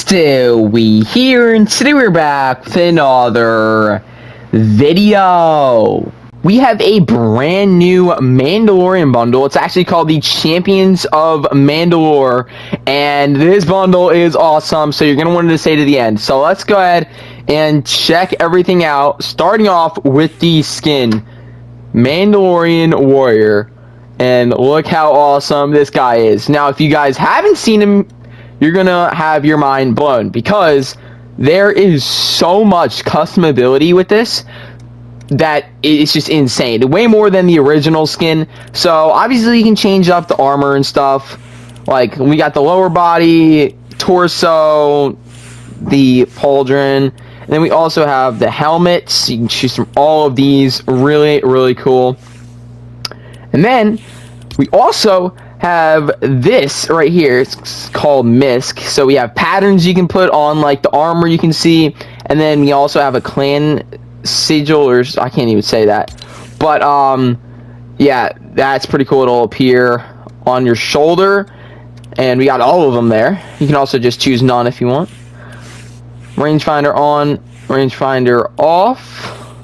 Still we here, and today we're back with another video. We have a brand new Mandalorian bundle. It's actually called the Champions of Mandalore, and this bundle is awesome, so you're going to want to stay to the end. So let's go ahead and check everything out, starting off with the skin, Mandalorian Warrior, and look how awesome this guy is. Now, if you guys haven't seen him, you're gonna have your mind blown because there is so much customability with this that it's just insane. Way more than the original skin. So obviously you can change up the armor and stuff. Like we got the lower body, torso, the pauldron, and then we also have the helmets. You can choose from all of these. Really cool. And then we also have this right here. It's called Misk. So we have patterns you can put on like the armor you can see, and then we also have a clan sigil, or I can't even say that, but yeah, that's pretty cool. It'll appear on your shoulder, and we got all of them there. You can also just choose none if you want. Rangefinder on, rangefinder off,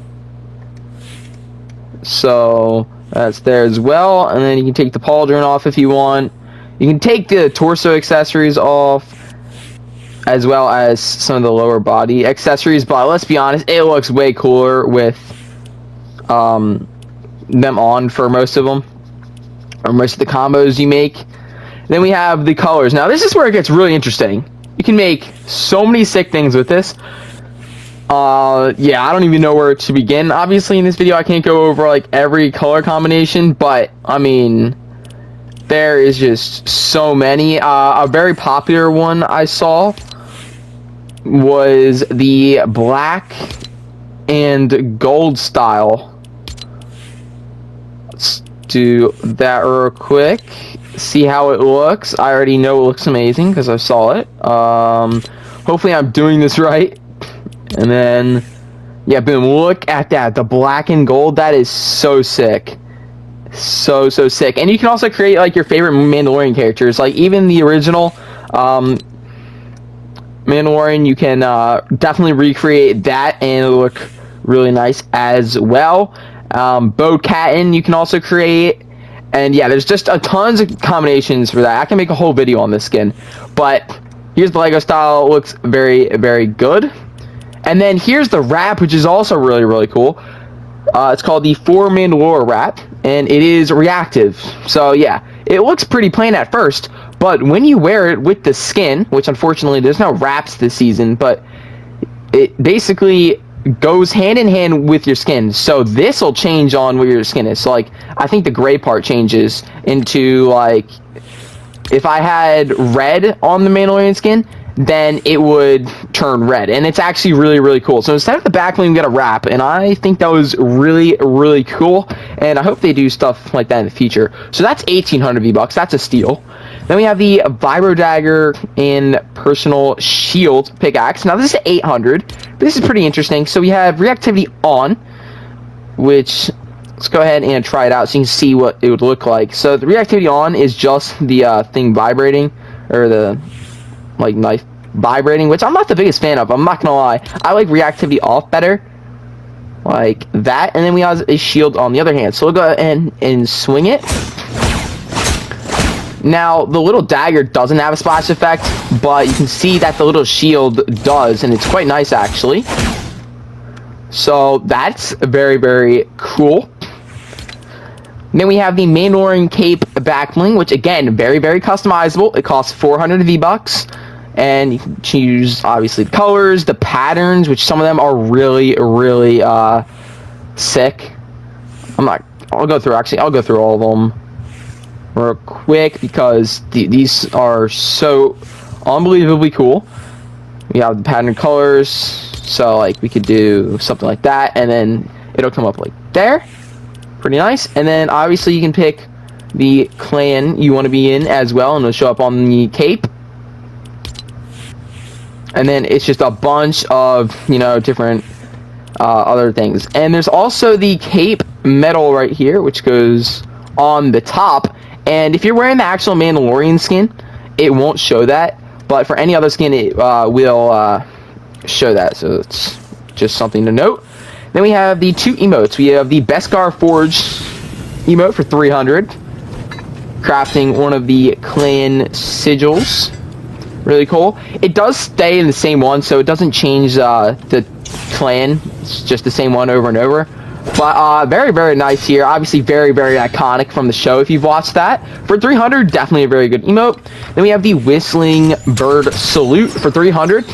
so that's there as well. And then you can take the pauldron off if you want. You can take the torso accessories off, as well as some of the lower body accessories. But let's be honest, it looks way cooler with them on for most of them, or most of the combos you make. Then we have the colors. Now this is where it gets really interesting. You can make so many sick things with this. Yeah, I don't even know where to begin. Obviously, in this video, I can't go over like every color combination, but I mean, there is just so many. A very popular one I saw was the black and gold style. Let's do that real quick. See how it looks. I already know it looks amazing because I saw it. Hopefully, I'm doing this right. And then, yeah, boom, look at that. The black and gold, that is so sick. So sick. And you can also create, like, your favorite Mandalorian characters. Like, even the original Mandalorian, you can definitely recreate that, and it'll look really nice as well. Bo-Katan, you can also create. And, yeah, there's just tons of combinations for that. I can make a whole video on this skin. But here's the Lego style. It looks very good. And then here's the wrap, which is also really cool. It's called the For Mandalore wrap, and it is reactive. So yeah, it looks pretty plain at first, but when you wear it with the skin, which unfortunately there's no wraps this season, but it basically goes hand in hand with your skin. So this will change on where your skin is. So like, I think the gray part changes into like, if I had red on the Mandalorian skin, then it would turn red, and it's actually really cool. So instead of the back bling, we got a wrap, and I think that was really cool, and I hope they do stuff like that in the future. So that's 1,800 V-Bucks. That's a steal. Then we have the Vibro Dagger and Personal Shield Pickaxe. Now this is 800. This is pretty interesting. So we have reactivity on, which, let's go ahead and try it out so you can see what it would look like. So the reactivity on is just the thing vibrating, or the like knife vibrating, which I'm not the biggest fan of. I'm not gonna lie. I like reactivity off better, like that. And then we have a shield on the other hand. So we'll go ahead and swing it. Now the little dagger doesn't have a splash effect, but you can see that the little shield does, and it's quite nice actually. So that's very cool. Then we have the Mandalorian Cape back bling, which again, very customizable. It costs 400 V-Bucks, and you can choose obviously the colors, the patterns, which some of them are really sick. I'll go through all of them real quick because these are so unbelievably cool. We have the pattern colors, so like we could do something like that, and then it'll come up like there. Pretty nice. And then obviously you can pick the clan you want to be in as well, and it'll show up on the cape. And then it's just a bunch of, you know, different other things. And there's also the cape medal right here, which goes on the top. And if you're wearing the actual Mandalorian skin, it won't show that. but for any other skin, it will show that. So it's just something to note. Then we have the 2 emotes. We have the Beskar Forge emote for 300. Crafting one of the clan sigils. Really cool. It does stay in the same one, so it doesn't change the clan. It's just the same one over and over. But very, very nice here. Obviously very, very iconic from the show if you've watched that. For 300, definitely a very good emote. Then we have the Whistling Bird Salute for 300.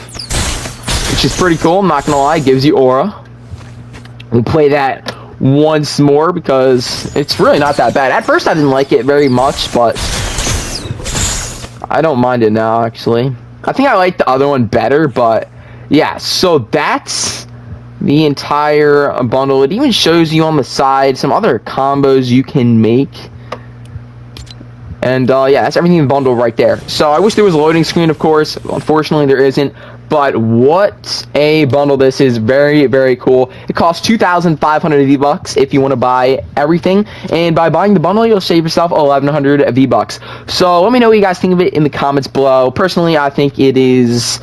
Which is pretty cool, I'm not gonna lie. It gives you aura. We'll play that once more because it's really not that bad. At first I didn't like it very much, but I don't mind it now, actually. I think I like the other one better, but yeah, so that's the entire bundle. It even shows you on the side some other combos you can make. And yeah, that's everything in the bundle right there. So I wish there was a loading screen, of course. Unfortunately, there isn't. But what a bundle this is. Very, very cool. It costs 2,500 V-Bucks if you want to buy everything. And by buying the bundle, you'll save yourself 1,100 V-Bucks. So let me know what you guys think of it in the comments below. Personally, I think it is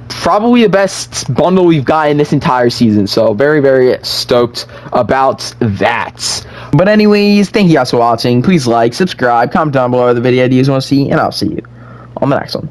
probably the best bundle we've got in this entire season. So very, very stoked about that. But anyways, thank you guys for watching. Please like, subscribe, comment down below the video ideas you want to see, and I'll see you on the next one.